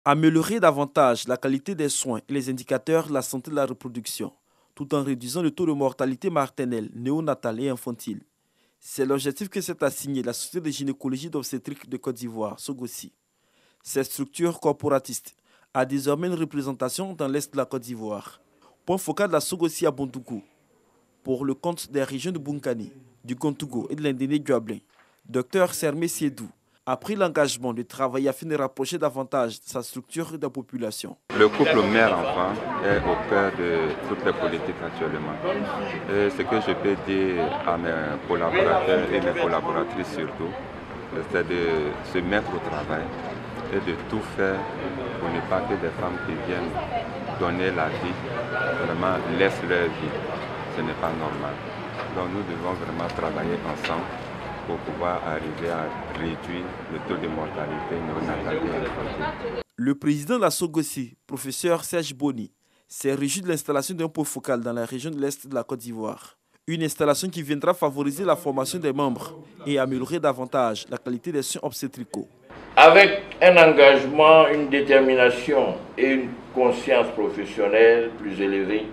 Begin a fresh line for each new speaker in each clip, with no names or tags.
Améliorer davantage la qualité des soins et les indicateurs de la santé de la reproduction, tout en réduisant le taux de mortalité maternelle, néonatale et infantile. C'est l'objectif que s'est assigné la Société de gynécologie d'obstétrique de Côte d'Ivoire, SOGOSI. Cette structure corporatiste a désormais une représentation dans l'est de la Côte d'Ivoire. Point focal de la SOGOSI à Bontougou, pour le compte des régions de Bunkani, du Kontougo et de l'Indéné-Duablin. Dr Sermé Siedou a pris l'engagement de travailler afin de rapprocher davantage sa structure de la population.
Le couple mère-enfant est au cœur de toutes les politiques actuellement. Et ce que je peux dire à mes collaborateurs et mes collaboratrices surtout, c'est de se mettre au travail et de tout faire pour ne pas que des femmes qui viennent donner la vie, vraiment laissent leur vie. Ce n'est pas normal. Donc nous devons vraiment travailler ensemble pour pouvoir arriver à réduire le taux de mortalité néonatale et infantile.
Le président de la SOGOSI, professeur Serge Boni, s'est réjoui de l'installation d'un point focal dans la région de l'Est de la Côte d'Ivoire. Une installation qui viendra favoriser la formation des membres et améliorer davantage la qualité des soins obstétricaux.
Avec un engagement, une détermination et une conscience professionnelle plus élevée,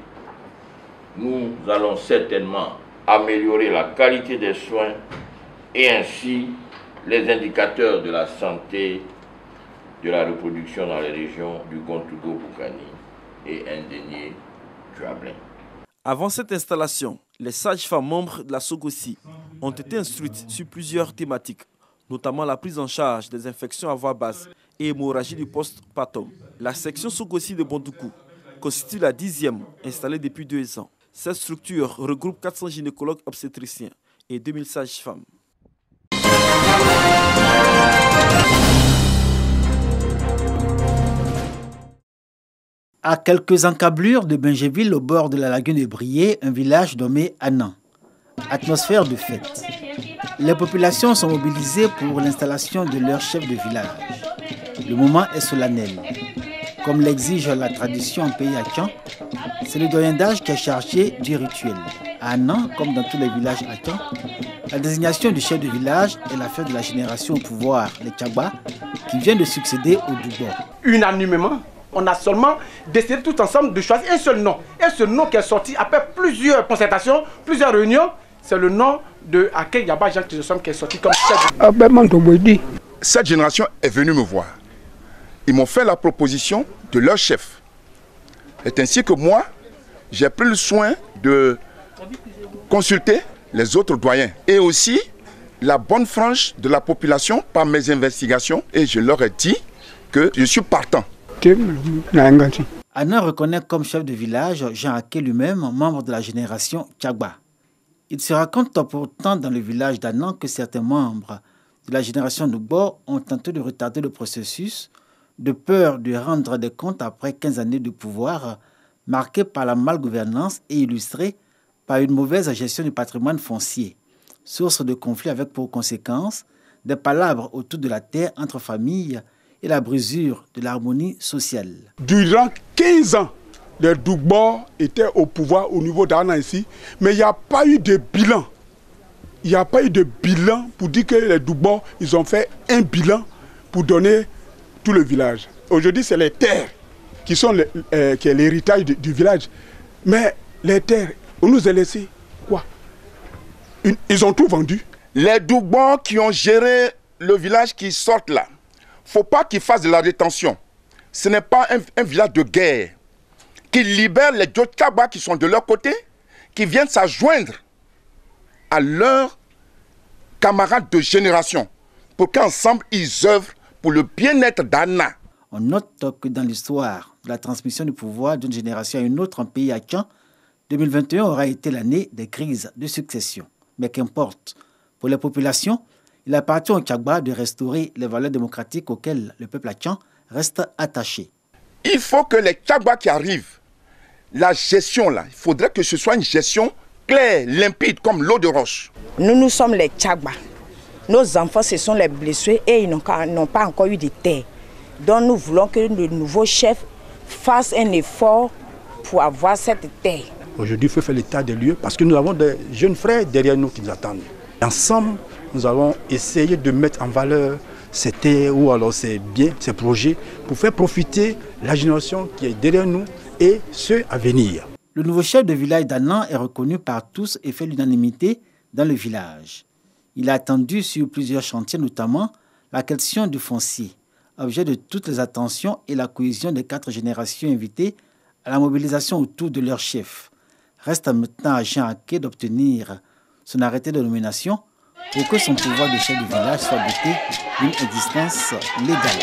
nous allons certainement améliorer la qualité des soins et ainsi les indicateurs de la santé de la reproduction dans les régions du Kontougo, Bunkani et Indéné-Duablin.
Avant cette installation, les sages-femmes membres de la SOGOSI ont été instruites sur plusieurs thématiques, notamment la prise en charge des infections à voie basse et hémorragie du post-partum. La section SOGOSI de Bontougou constitue la 10e installée depuis 2 ans. Cette structure regroupe 400 gynécologues obstétriciens et 2000 sages-femmes.
À quelques encablures de Bingéville, au bord de la lagune de Brié, un village nommé Anan. Atmosphère de fête. Les populations sont mobilisées pour l'installation de leur chef de village. Le moment est solennel. Comme l'exige la tradition en pays Akan, c'est le doyen d'âge qui est chargé du rituel. À Anan, comme dans tous les villages Akan, la désignation du chef de village est l'affaire de la génération au pouvoir, les Tchagba, qui vient de succéder au Doubo.
Unanimement, on a seulement décidé tout ensemble de choisir un seul nom. Et ce nom qui est sorti après plusieurs concertations, plusieurs réunions, c'est le nom de Aké Yaba Jean Chrysostome qui est sorti comme chef.
Cette génération est venue me voir. Ils m'ont fait la proposition de leur chef. C'est ainsi que moi, j'ai pris le soin de consulter les autres doyens et aussi la bonne frange de la population par mes investigations. Et je leur ai dit que je suis partant.
Anan reconnaît comme chef de village Jean Aké lui-même, membre de la génération Tchagba. Il se raconte pourtant dans le village d'Anan que certains membres de la génération Doubo ont tenté de retarder le processus de peur de rendre des comptes après 15 années de pouvoir marquées par la malgouvernance et illustrées par une mauvaise gestion du patrimoine foncier, source de conflits avec pour conséquence des palabres autour de la terre entre familles et la brisure de l'harmonie sociale.
Durant 15 ans, les Doubo étaient au pouvoir au niveau d'Anan ici, mais il n'y a pas eu de bilan. Il n'y a pas eu de bilan pour dire que les Doubo, ils ont fait un bilan pour donner tout le village. Aujourd'hui, c'est les terres qui sont qui est l'héritage du village. Mais les terres, on nous a laissé quoi? Ils ont tout vendu.
Les Doubo qui ont géré le village qui sortent là, faut pas qu'ils fassent de la rétention. Ce n'est pas un village de guerre. Qu'ils libèrent les Djotchaba qui sont de leur côté, qui viennent s'adjoindre à leurs camarades de génération pour qu'ensemble ils œuvrent pour le bien-être d'Anna.
On note que dans l'histoire de la transmission du pouvoir d'une génération à une autre en pays Akan, 2021 aura été l'année des crises de succession. Mais qu'importe, pour les populations, il appartient aux Tchagba de restaurer les valeurs démocratiques auxquelles le peuple Akan reste attaché.
Il faut que les Tchagba qui arrivent, la gestion là, il faudrait que ce soit une gestion claire, limpide, comme l'eau de roche.
Nous sommes les Tchagba. Nos enfants, ce sont les blessés et ils n'ont pas encore eu de terre. Donc nous voulons que le nouveau chef fasse un effort pour avoir cette terre.
Aujourd'hui, il faut faire l'état des lieux parce que nous avons des jeunes frères derrière nous qui nous attendent. Ensemble, nous allons essayer de mettre en valeur
ces terres ou alors ces biens, ces projets, pour faire profiter la génération qui est derrière nous et ceux à venir.
Le nouveau chef de village d'Annan est reconnu par tous et fait l'unanimité dans le village. Il a attendu sur plusieurs chantiers, notamment la question du foncier, objet de toutes les attentions et la cohésion des 4 générations invitées à la mobilisation autour de leur chef. Reste maintenant à Jean Aké d'obtenir son arrêté de nomination pour que son pouvoir de chef du village soit doté d'une existence légale.